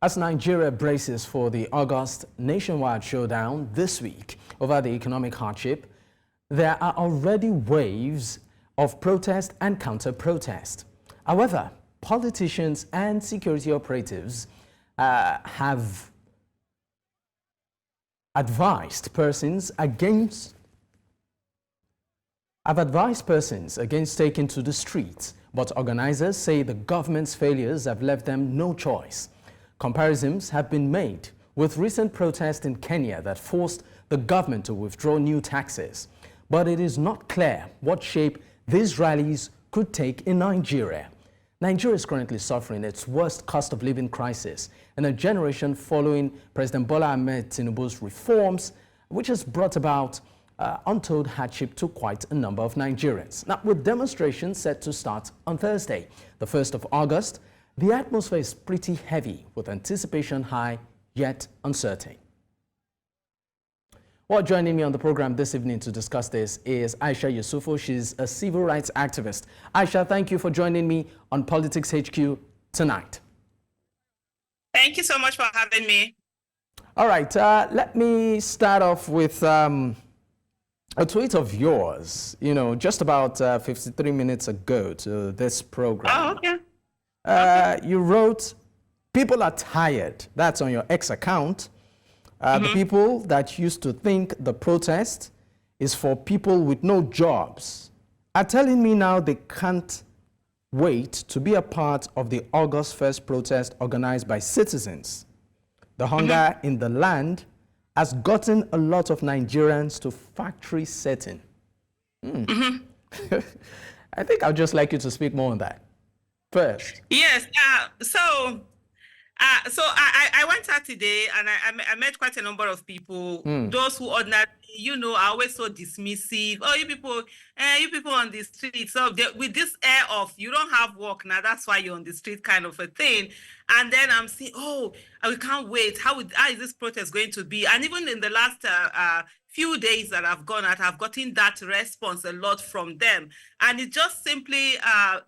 As Nigeria braces for the August nationwide showdown this week over the economic hardship, there are already waves of protest and counter-protest. However, politicians and security operatives have advised persons against taking to the streets, but organizers say the government's failures have left them no choice. Comparisons have been made with recent protests in Kenya that forced the government to withdraw new taxes. But it is not clear what shape these rallies could take in Nigeria. Nigeria is currently suffering its worst cost of living crisis in a generation following President Bola Ahmed Tinubu's reforms, which has brought about untold hardship to quite a number of Nigerians. Now, with demonstrations set to start on Thursday, the 1st of August, the atmosphere is pretty heavy, with anticipation high, yet uncertain. Well, joining me on the program this evening to discuss this is Aisha Yesufu. She's a civil rights activist. Aisha, thank you for joining me on Politics HQ tonight. Thank you so much for having me. All right, let me start off with a tweet of yours, just about 53 minutes ago to this program. Oh, okay. You wrote, "People are tired." That's on your X account. The people that used to think the protest is for people with no jobs are telling me now they can't wait to be a part of the August 1st protest organized by citizens. The hunger in the land has gotten a lot of Nigerians to factory setting. I think I'd just like you to speak more on that first. Yes. So I went out today and I met quite a number of people. Those who ordinarily, are always so dismissive. Oh, you people on the street. So with this air of you don't have work now, that's why you're on the street kind of a thing. And then I'm saying, oh, we can't wait. How is this protest going to be? And even in the last few days that I've gone out, I've gotten that response a lot from them. And it just simply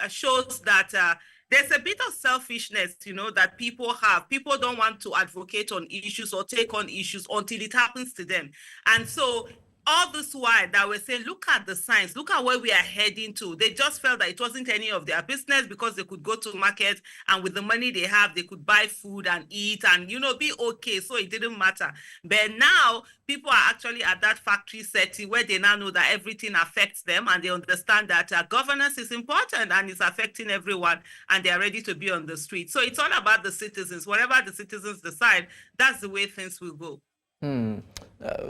shows that there's a bit of selfishness, that people have. People don't want to advocate on issues or take on issues until it happens to them. And so all this while that we're saying, look at the signs, look at where we are heading to. They just felt that it wasn't any of their business because they could go to market and with the money they have, they could buy food and eat and, be okay. So it didn't matter. But now people are actually at that factory setting where they now know that everything affects them and they understand that governance is important and it's affecting everyone and they are ready to be on the street. So it's all about the citizens. Whatever the citizens decide, that's the way things will go.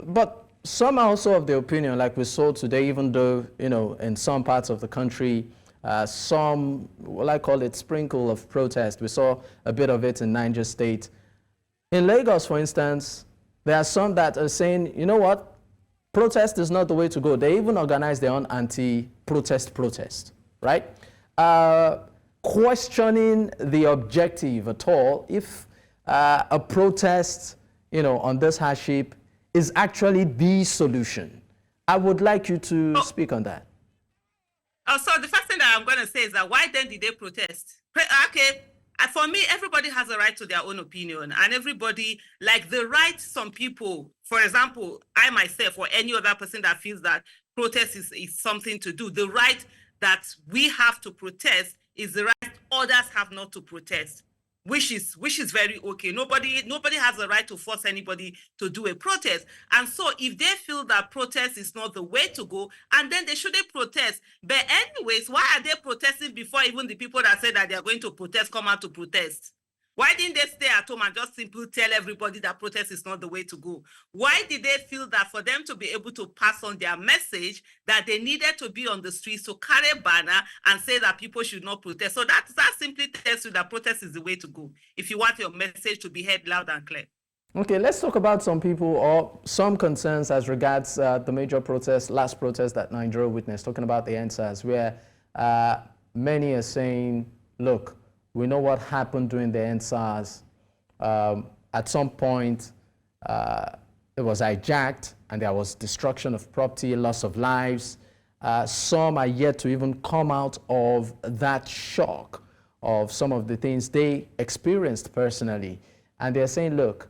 But some are also of the opinion, like we saw today, even though, in some parts of the country, some, what I call it, sprinkle of protest. We saw a bit of it in Niger State. In Lagos, for instance, there are some that are saying, you know what, protest is not the way to go. They even organize their own protest, right? Questioning the objective at all, if a protest, on this hardship is actually the solution. I would like you to speak on that. So the first thing that I'm going to say is that why then did they protest? Okay, for me, everybody has a right to their own opinion, and everybody, like the right, some people, for example, I myself or any other person that feels that protest is something to do, the right that we have to protest is the right others have not to protest. Which is very okay. Nobody has a right to force anybody to do a protest. And so if they feel that protest is not the way to go, and then they shouldn't protest. But anyways, why are they protesting before even the people that said that they are going to protest come out to protest? Why didn't they stay at home and just simply tell everybody that protest is not the way to go? Why did they feel that for them to be able to pass on their message that they needed to be on the streets to carry a banner and say that people should not protest? So that simply tells you that protest is the way to go if you want your message to be heard loud and clear. Okay, let's talk about some people or some concerns as regards the major protest, last protest that Nigeria witnessed, talking about the NSAS, where many are saying, look, we know what happened during the NSAS. At some point, it was hijacked and there was destruction of property, loss of lives. Some are yet to even come out of that shock of some of the things they experienced personally. and they're saying, look,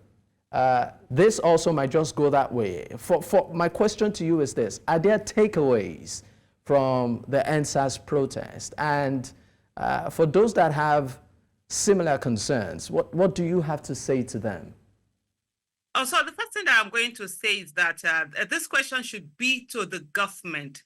this also might just go that way. For my question to you is this: are there takeaways from the NSAS protest? And for those that have similar concerns, what do you have to say to them? Oh, so the first thing that I'm going to say is that this question should be to the government,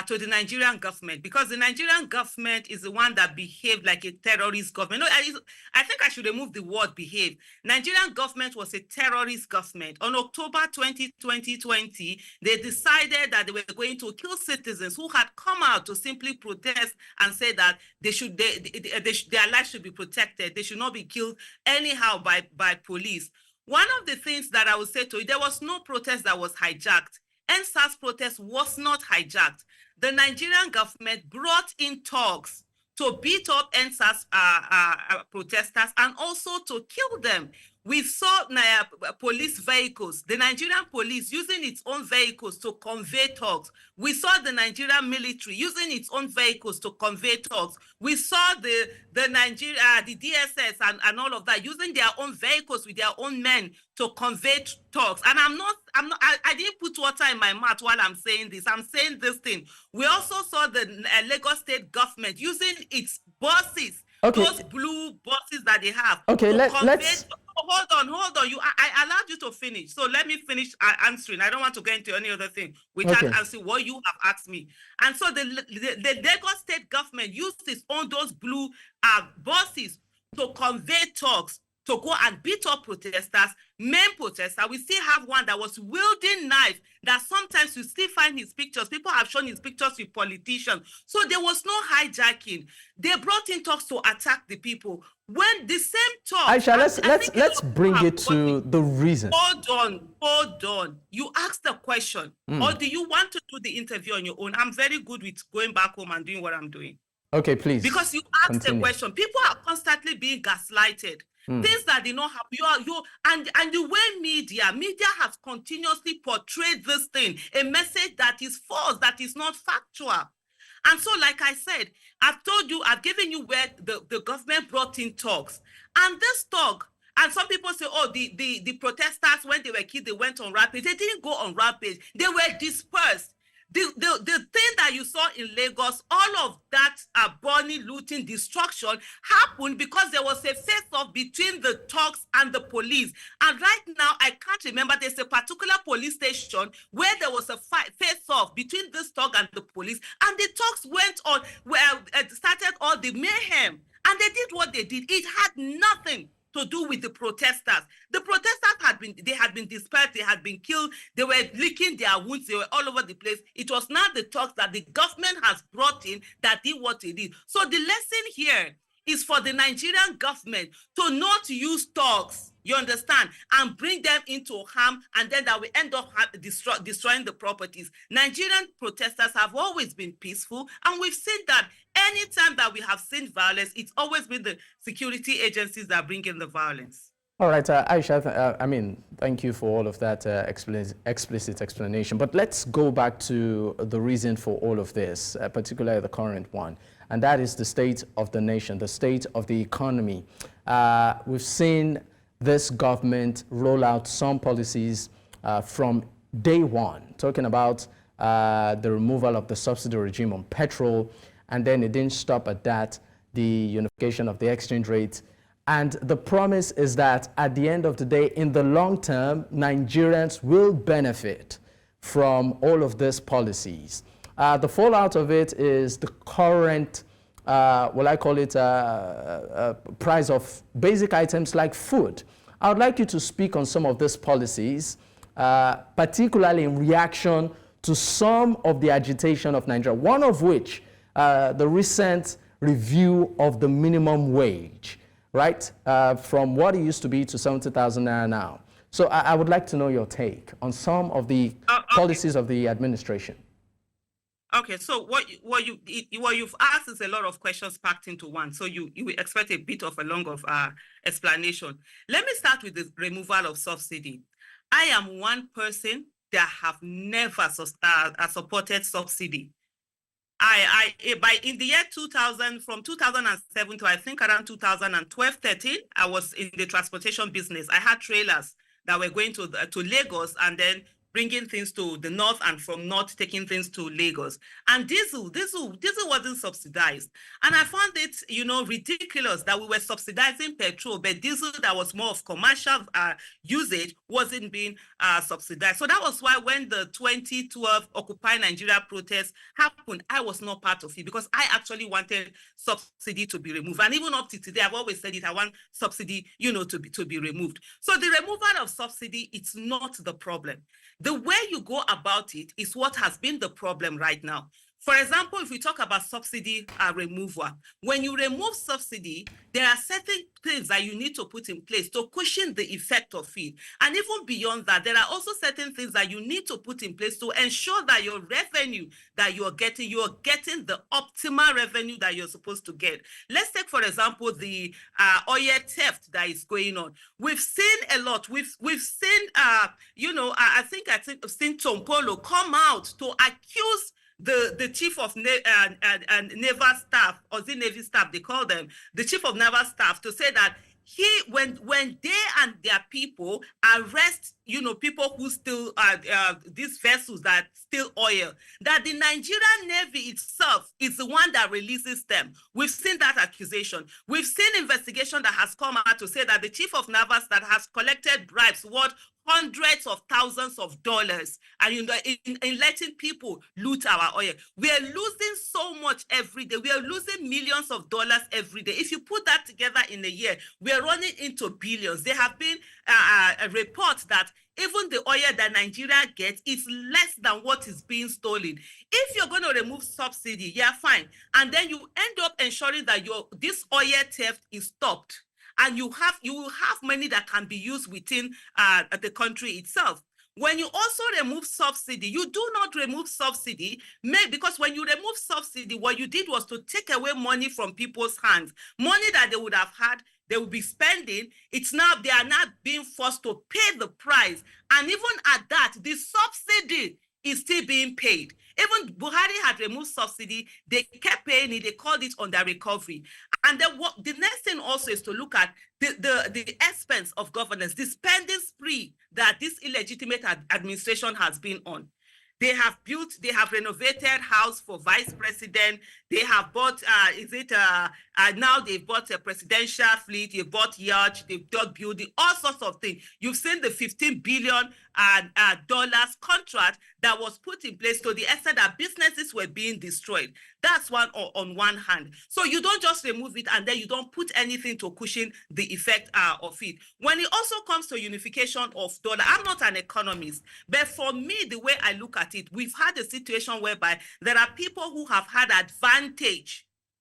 to the Nigerian government, because the Nigerian government is the one that behaved like a terrorist government. No, I think I should remove the word behave. Nigerian government was a terrorist government. On October 20, 2020, they decided that they were going to kill citizens who had come out to simply protest and say that their lives should be protected. They should not be killed anyhow by police. One of the things that I would say to you, there was no protest that was hijacked. NSAS protest was not hijacked. The Nigerian government brought in talks to beat up NSAS protesters and also to kill them. We saw police vehicles, the Nigerian police using its own vehicles to convey talks. We saw the Nigerian military using its own vehicles to convey talks. We saw the DSS and all of that using their own vehicles with their own men to convey talks. And I didn't put water in my mouth while I'm saying this. I'm saying this thing. We also saw the Lagos state government using its buses, those blue buses that they have. Okay, let's... Hold on. I allowed you to finish. So let me finish answering. I don't want to get into any other thing without answering what you have asked me. And so the Lagos state government used its own those blue buses to convey talks, to go and beat up protesters, main protesters. We still have one that was wielding knife that sometimes you still find his pictures. People have shown his pictures with politicians. So there was no hijacking. They brought in talks to attack the people. When the same talk... Aisha, let's bring it to the reason. Hold on. You asked the question, or do you want to do the interview on your own? I'm very good with going back home and doing what I'm doing. Okay, please. Because you asked the question. People are constantly being gaslighted. Things that did not happen. And the way media has continuously portrayed this thing, a message that is false, that is not factual. And so, like I said, I've told you, I've given you where the government brought in talks. And this talk, and some people say, oh, the protesters, when they were killed, they went on rampage. They didn't go on rampage. They were dispersed. The thing that you saw in Lagos, all of that burning, looting, destruction happened because there was a face-off between the thugs and the police. And right now, I can't remember, there's a particular police station where there was a face-off between this thug and the police, and the thugs went on, started all the mayhem, and they did what they did. It had nothing to do with the protesters. The protesters had been dispersed, they had been killed, they were licking their wounds, they were all over the place. It was not the talks that the government has brought in that did what it did. So the lesson here is for the Nigerian government to not use talks, you understand, and bring them into harm, and then that we end up destroying the properties. Nigerian protesters have always been peaceful, and we've seen that anytime that we have seen violence, it's always been the security agencies that bring in the violence. All right, Aisha, thank you for all of that explicit explanation. But let's go back to the reason for all of this, particularly the current one, and that is the state of the nation, the state of the economy. We've seen this government roll out some policies from day one, talking about the removal of the subsidy regime on petrol, and then it didn't stop at that, the unification of the exchange rate. And the promise is that at the end of the day, in the long term, Nigerians will benefit from all of these policies. The fallout of it is the current, price of basic items like food. I would like you to speak on some of these policies, particularly in reaction to some of the agitation of Nigeria, one of which, the recent review of the minimum wage, right? From what it used to be to 70,000 naira now. So I would like to know your take on some of the policies of the administration. Okay, so what you've asked is a lot of questions packed into one. So you expect a bit of a longer explanation. Let me start with the removal of subsidy. I am one person that have never supported subsidy. in the year 2000, from 2007 to I think around 2012, 13, I was in the transportation business. I had trailers that were going to Lagos and then bringing things to the north, and from north taking things to Lagos. And diesel wasn't subsidized. And I found it, ridiculous that we were subsidizing petrol, but diesel that was more of commercial usage wasn't being subsidized. So that was why when the 2012 Occupy Nigeria protest happened, I was not part of it because I actually wanted subsidy to be removed. And even up to today, I've always said it, I want subsidy, to be removed. So the removal of subsidy, it's not the problem. The way you go about it is what has been the problem right now. For example, if we talk about subsidy removal, when you remove subsidy, there are certain things that you need to put in place to cushion the effect of it. And even beyond that, there are also certain things that you need to put in place to ensure that your revenue that you're getting the optimal revenue that you're supposed to get. Let's take, for example, the oil theft that is going on. We've seen a lot. We've seen, I think I've seen Tom Polo come out to accuse the chief of naval staff, or the Navy staff, they call them, the chief of naval staff, to say that when they and their people arrest, people who steal these vessels that steal oil, that the Nigerian Navy itself is the one that releases them. We've seen that accusation. We've seen investigation that has come out to say that the chief of naval staff has collected bribes worth hundreds of thousands of dollars, and in letting people loot our oil. We are losing so much every day. We are losing millions of dollars every day. If you put that together in a year, we are running into billions. There have been reports that even the oil that Nigeria gets is less than what is being stolen. If you're going to remove subsidy, yeah, fine. And then you end up ensuring that this oil theft is stopped. And you will have money that can be used within the country itself. When you also remove subsidy, you do not remove subsidy, because when you remove subsidy, what you did was to take away money from people's hands, money that they would have had, they will be spending. They are not being forced to pay the price. And even at that, the subsidy is still being paid. Even Buhari had removed subsidy, they kept paying it, they called it under recovery. And then the next thing also is to look at the expense of governance, the spending spree that this illegitimate administration has been on. They have renovated house for vice president. They have bought, now they've bought a presidential fleet, they've bought yachts, they've done building, all sorts of things. You've seen the $15 billion contract that was put in place to the extent that businesses were being destroyed. That's one on one hand. So you don't just remove it and then you don't put anything to cushion the effect of it. When it also comes to unification of dollar, I'm not an economist, but for me, the way I look at it, we've had a situation whereby there are people who have had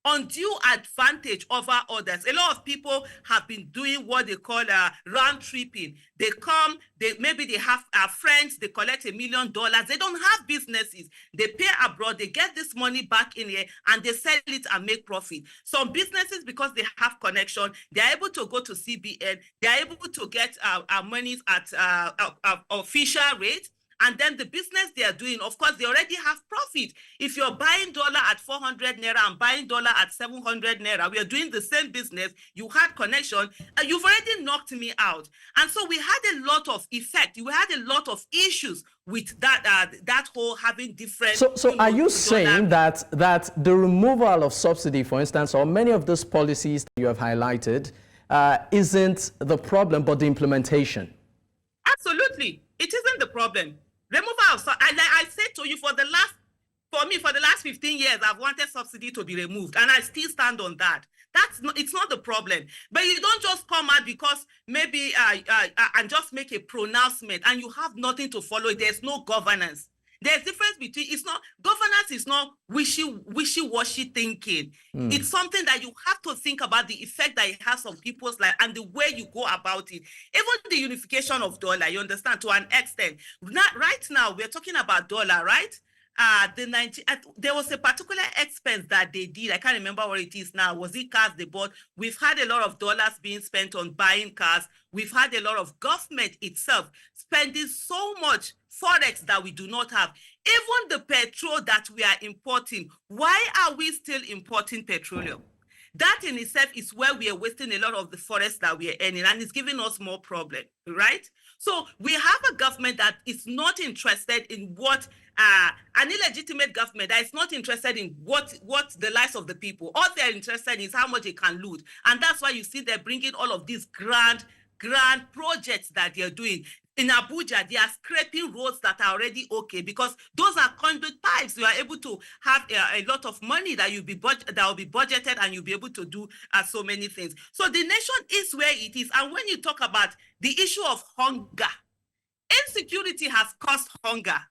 undue advantage over others. A lot of people have been doing what they call round tripping. They come, maybe they have friends, they collect $1 million. They don't have businesses. They pay abroad, they get this money back in here, and they sell it and make profit. Some businesses, because they have connection, they're able to go to CBN, they're able to get monies at official rate. And then the business they are doing, of course, they already have profit. If you're buying dollar at 400 naira and buying dollar at 700 naira, we are doing the same business. You had connection, and you've already knocked me out. And so we had a lot of effect. We had a lot of issues with that whole having different. So are you saying that the removal of subsidy, for instance, or many of those policies that you have highlighted, isn't the problem, but the implementation? Absolutely, it isn't the problem. Removal of I said to you, for the last 15 years, I've wanted subsidy to be removed, and I still stand on that. It's not the problem. But you don't just come out because maybe and just make a pronouncement and you have nothing to follow. There's no governance. There's difference between governance is not wishy-washy thinking. It's something that you have to think about the effect that it has on people's life and the way you go about it. Even the unification of dollar, you understand, to an extent. Right now, we're talking about dollar, right? there was a particular expense that they did. I can't remember what it is now. Was it cars they bought? We've had a lot of dollars being spent on buying cars. We've had a lot of government itself spending so much forex that we do not have. Even the petrol that we are importing, why are we still importing petroleum? That in itself is where we are wasting a lot of the forest that we are earning, and it's giving us more problem, right? So we have a government that is not interested in what an illegitimate government that is not interested in what the lives of the people. All they're interested in is how much they can loot, and that's why you see they're bringing all of these grand projects that they're doing. In Abuja, they are scraping roads that are already okay because those are conduit pipes. You are able to have a lot of money that will be budgeted, and you'll be able to do so many things. So the nation is where it is. And when you talk about the issue of hunger, insecurity has caused hunger.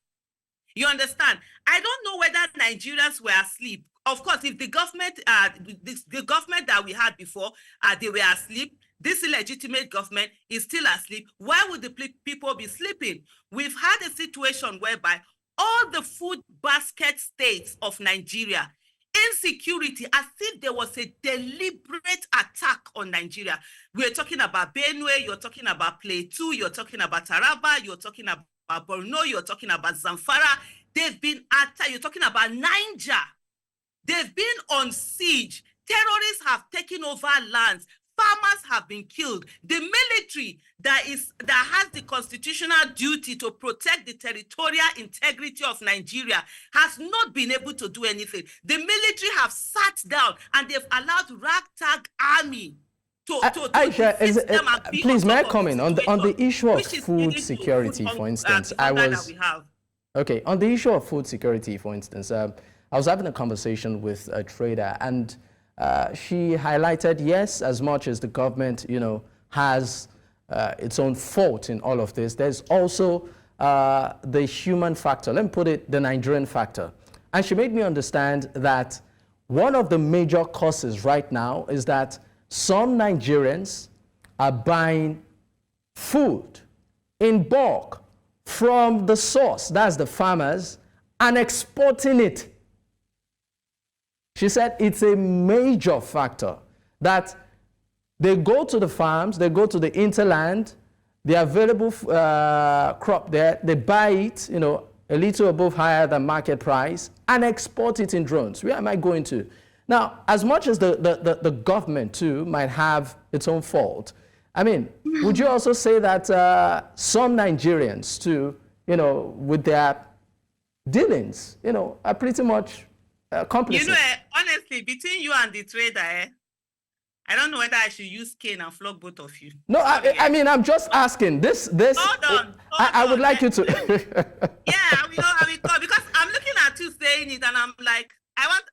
You understand? I don't know whether Nigerians were asleep. Of course, if the government, the government that we had before, they were asleep, this illegitimate government is still asleep, why would the people be sleeping? We've had a situation whereby all the food basket states of Nigeria, insecurity, as if there was a deliberate attack on Nigeria. We're talking about Benue, you're talking about Plateau, you're talking about Taraba, you're talking about Borno, you're talking about Zamfara. They've been attacked. You're talking about Niger. They've been on siege. Terrorists have taken over lands. Farmers have been killed. The military that has the constitutional duty to protect the territorial integrity of Nigeria has not been able to do anything. The military have sat down and they've allowed ragtag army Aisha, please, may I comment on the issue of food security, for instance? Okay, on the issue of food security, for instance, I was having a conversation with a trader, and she highlighted, yes, as much as the government, has its own fault in all of this, there's also the human factor. Let me put it, the Nigerian factor. And she made me understand that one of the major causes right now is that some Nigerians are buying food in bulk from the source, that's the farmers, and exporting it. She said it's a major factor that they go to the farms, they go to the interland, the available crop there, they buy it, a little above higher than market price, and export it in drones. Where am I going to? Now, as much as the government too might have its own fault, I mean, would you also say that some Nigerians too, with their dealings, are pretty much complicit? Honestly, between you and the trader, I don't know whether I should use cane and flog both of you. No, I mean, I'm just asking. Hold on. I would like you to. Yeah, I will, because I'm looking at you saying it, and I'm like,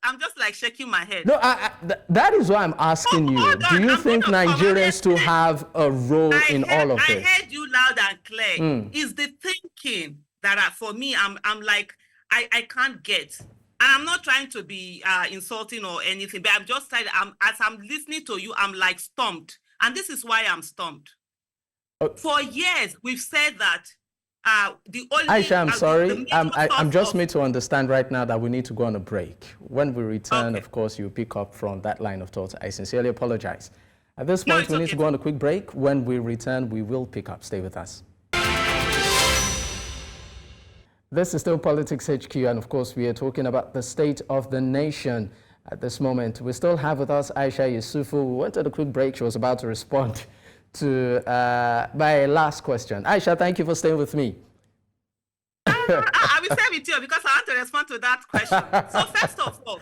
I'm just like shaking my head. No, that is why I'm asking you. Do you think Nigerians to have a role in all of this? I heard you loud and clear. Is the thinking that for me, I'm like, I can't get. And I'm not trying to be insulting or anything, but I'm just tired. As I'm listening to you, I'm like stumped. And this is why I'm stumped. For years, we've said that the only... Aisha, I'm sorry. I'm just made to understand right now that we need to go on a break. When we return, of course, you pick up from that line of thought. I sincerely apologize. At this point, we need to go on a quick break. When we return, we will pick up. Stay with us. This is still Politics HQ, and of course, we are talking about the state of the nation at this moment. We still have with us Aisha Yesufu. We went on a quick break. She was about to respond to my last question. Aisha, thank you for staying with me. I will stay with you because I want to respond to that question. So first of all,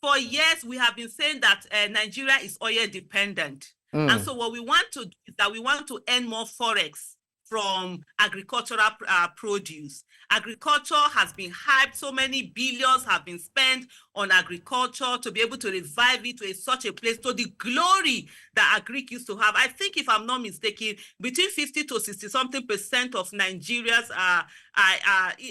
for years, we have been saying that Nigeria is oil dependent. And so what we want to do is that we want to earn more forex from agricultural produce. Agriculture has been hyped. So many billions have been spent on agriculture to be able to revive it to such a place, to the glory that agric used to have. I think, if I'm not mistaken, between 50 to 60-something% of Nigeria's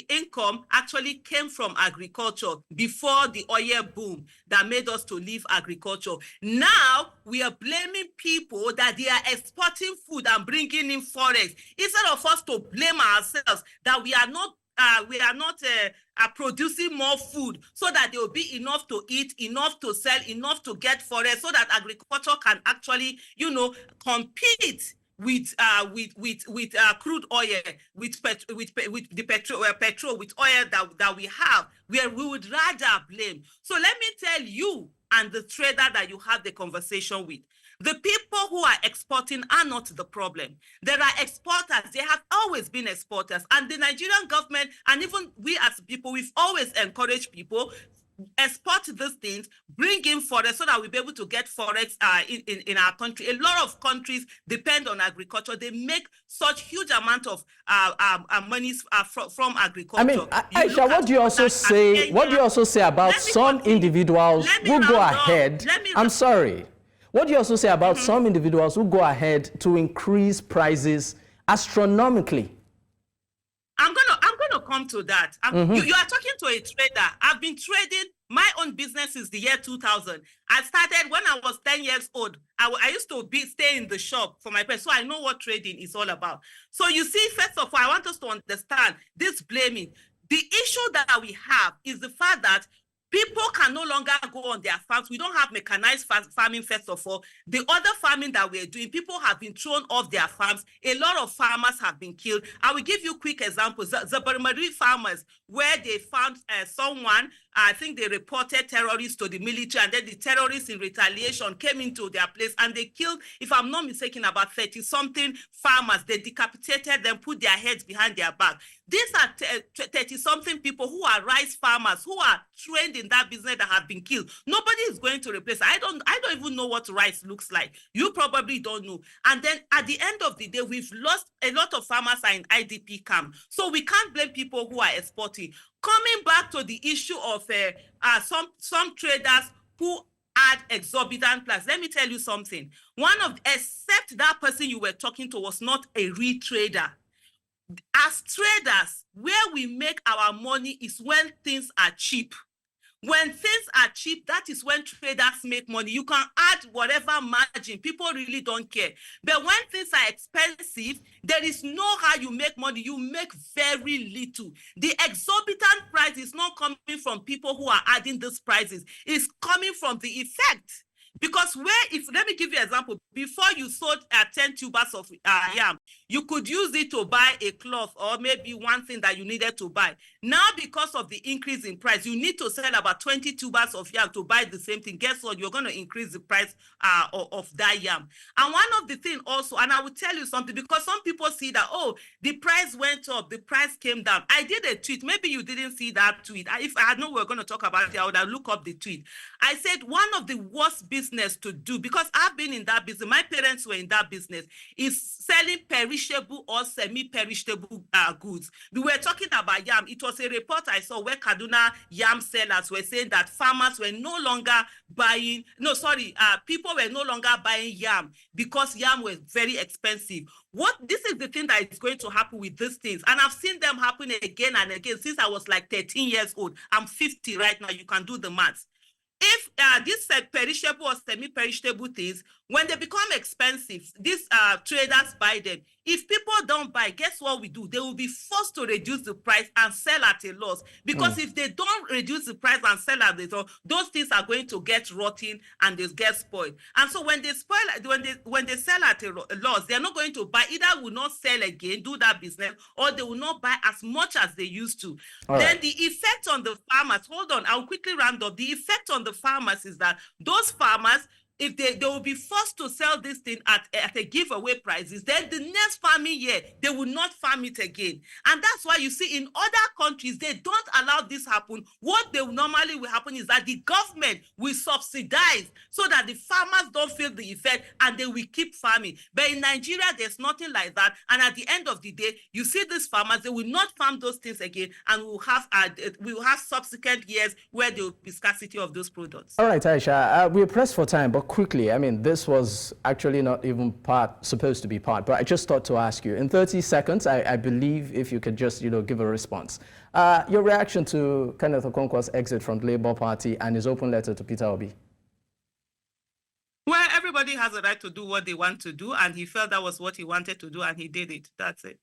income actually came from agriculture before the oil boom that made us to leave agriculture. Now, we are blaming people that they are exporting food and bringing in forex, instead of us to blame ourselves that we are not producing more food so that there will be enough to eat, enough to sell, enough to get forest, so that agriculture can actually, compete with crude oil, with the petrol, with oil that we have, where we would rather blame. So let me tell you and the trader that you have the conversation with, the people who are exporting are not the problem. There are exporters. They have always been exporters. And the Nigerian government, and even we as people, we've always encouraged people, export these things, bring in forex so that we'll be able to get forex in our country. A lot of countries depend on agriculture. They make such huge amount of monies from agriculture. I mean, Aisha, what do you also say? What do you also say about some individuals who go ahead? I'm sorry. What do you also say about some individuals who go ahead to increase prices astronomically? I'm gonna come to that. You are talking to a trader. I've been trading my own business since the year 2000. I started when I was 10 years old. I used to stay in the shop for my parents, so I know what trading is all about. So you see, first of all, I want us to understand this blaming. The issue that we have is the fact that people can no longer go on their farms. We don't have mechanized farming, first of all. The other farming that we're doing, people have been thrown off their farms. A lot of farmers have been killed. I will give you quick examples. The Burmese farmers, where they found someone, I think they reported terrorists to the military, and then the terrorists in retaliation came into their place and they killed, if I'm not mistaken, about 30-something farmers. They decapitated them, put their heads behind their back. These are 30-something people who are rice farmers, who are trained in that business, that have been killed. Nobody is going to replace. I don't even know what rice looks like. You probably don't know. And then at the end of the day, we've lost a lot of farmers are in IDP camp. So we can't blame people who are exporting. Coming back to the issue of some traders who add exorbitant price. Let me tell you something. Except that person you were talking to was not a real trader. As traders, where we make our money is when things are cheap. When things are cheap, that is when traders make money. You can add whatever margin. People really don't care. But when things are expensive, there is no how you make money. You make very little. The exorbitant price is not coming from people who are adding these prices. It's coming from the effect. Because let me give you an example. Before you sold 10 tubers of yam, you could use it to buy a cloth or maybe one thing that you needed to buy. Now, because of the increase in price, you need to sell about 20 tubers of yam to buy the same thing. Guess what? You're going to increase the price of that yam. And one of the things also, and I will tell you something, because some people see that, oh, the price went up, the price came down. I did a tweet. Maybe you didn't see that tweet. If I had known we were going to talk about it, I would have looked up the tweet. I said one of the worst business to do, because I've been in that business, my parents were in that business, is selling perishable or semi-perishable goods. We were talking about yam. It was a report I saw where Kaduna yam sellers were saying that farmers were no longer buying, people were no longer buying yam because yam was very expensive. This is the thing that is going to happen with these things. And I've seen them happen again and again since I was like 13 years old. I'm 50 right now. You can do the math. If these perishable or semi-perishable things, when they become expensive, these traders buy them. If people don't buy, guess what we do? They will be forced to reduce the price and sell at a loss. Because if they don't reduce the price and sell at a loss, those things are going to get rotten and they get spoiled. And so when they sell at a loss, they're not going to buy. Either will not sell again, do that business, or they will not buy as much as they used to. Then the effect on the farmers, hold on, I'll quickly round up. The effect on the farmers is that those farmers, if they will be forced to sell this thing at a giveaway prices, then the next farming year, they will not farm it again. And that's why you see in other countries, they don't allow this happen. What they normally will happen is that the government will subsidize so that the farmers don't feel the effect and they will keep farming. But in Nigeria, there's nothing like that. And at the end of the day, you see these farmers, they will not farm those things again, and we will have subsequent years where there will be scarcity of those products. All right, Aisha, we're pressed for time, but quickly, I mean, this was actually not even supposed to be part, but I just thought to ask you, in 30 seconds, I believe if you could just, give a response. Your reaction to Kenneth Okonkwo's exit from the Labour Party and his open letter to Peter Obi? Well, everybody has a right to do what they want to do, and he felt that was what he wanted to do, and he did it. That's it.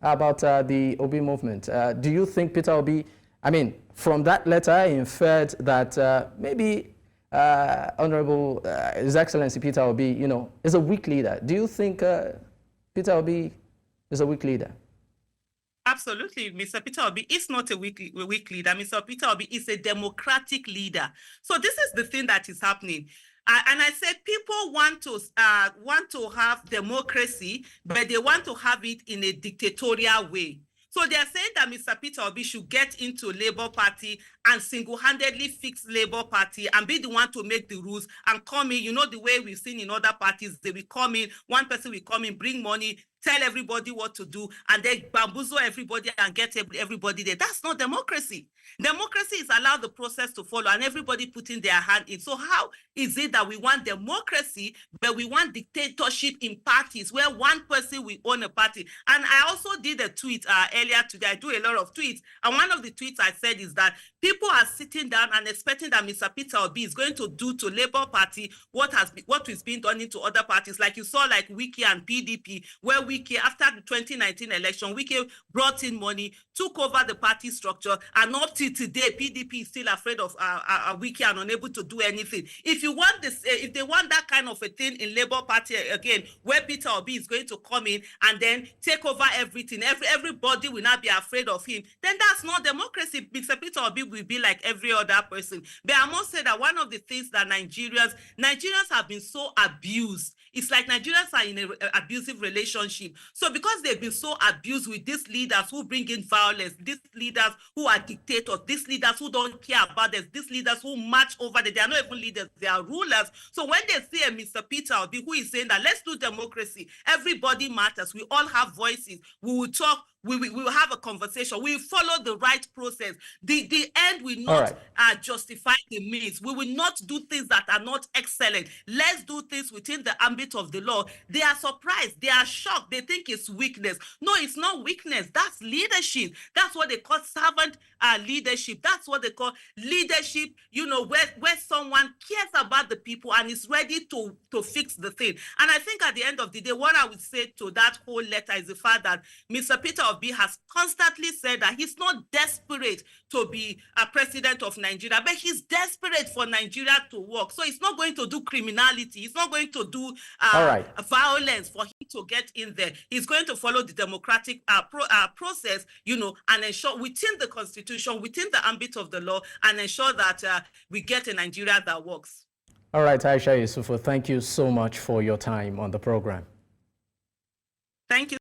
about the Obi movement. Do you think Peter Obi, I mean, from that letter, I inferred that maybe Honorable His Excellency Peter Obi, you know, is a weak leader. Do you think Peter Obi is a weak leader? Absolutely. Mr. Peter Obi is not a weak leader. Mr. Peter Obi is a democratic leader. So this is the thing that is happening. And I said people want to have democracy, but they want to have it in a dictatorial way. So they are saying that Mr. Peter Obi should get into Labour Party and single-handedly fix Labour Party and be the one to make the rules and come in. You know, the way we've seen in other parties, they will come in, one person will come in, bring money, tell everybody what to do, and then bamboozle everybody and get everybody there. That's not democracy. Democracy is allow the process to follow and everybody putting their hand in. So how is it that we want democracy, but we want dictatorship in parties where one person will own a party? And I also did a tweet earlier today. I do a lot of tweets. And one of the tweets I said is that people are sitting down and expecting that Mr. Peter Obi is going to do to Labour Party what is being done into other parties. Like you saw like Wiki and PDP, where Wiki, after the 2019 election, Wiki brought in money, took over the party structure, and up till today, PDP is still afraid of Wiki and unable to do anything. If you want this, if they want that kind of a thing in Labour Party again, where Peter Obi is going to come in and then take over everything, everybody will not be afraid of him, then that's not democracy. Mr. Peter Obi will be like every other person. But I must say that one of the things that Nigerians have been so abused. It's like Nigerians are in an abusive relationship. So because they've been so abused with these leaders who bring in violence, these leaders who are dictators, these leaders who don't care about us, these leaders who march over them, they are not even leaders, they are rulers. So when they see a Mr. Peter Obi who is saying that let's do democracy, everybody matters, we all have voices, we will talk, we will have a conversation, we will follow the right process. The end will not justify the means. We will not do things that are not excellent. Let's do things within the ambit of the law. They are surprised, they are shocked, they think it's weakness. No, it's not weakness, that's leadership. That's what they call servant leadership. That's what they call leadership, you know, where someone cares about the people and is ready to fix the thing. And I think at the end of the day, what I would say to that whole letter is the fact that Mr. Peter Obi has constantly said that he's not desperate to be a president of Nigeria, but he's desperate for Nigeria to work. So he's not going to do criminality. He's not going to do violence for him to get in there. He's going to follow the democratic process, you know, and ensure within the constitution, within the ambit of the law, and ensure that we get a Nigeria that works. All right, Aisha Yesufu, thank you so much for your time on the program. Thank you.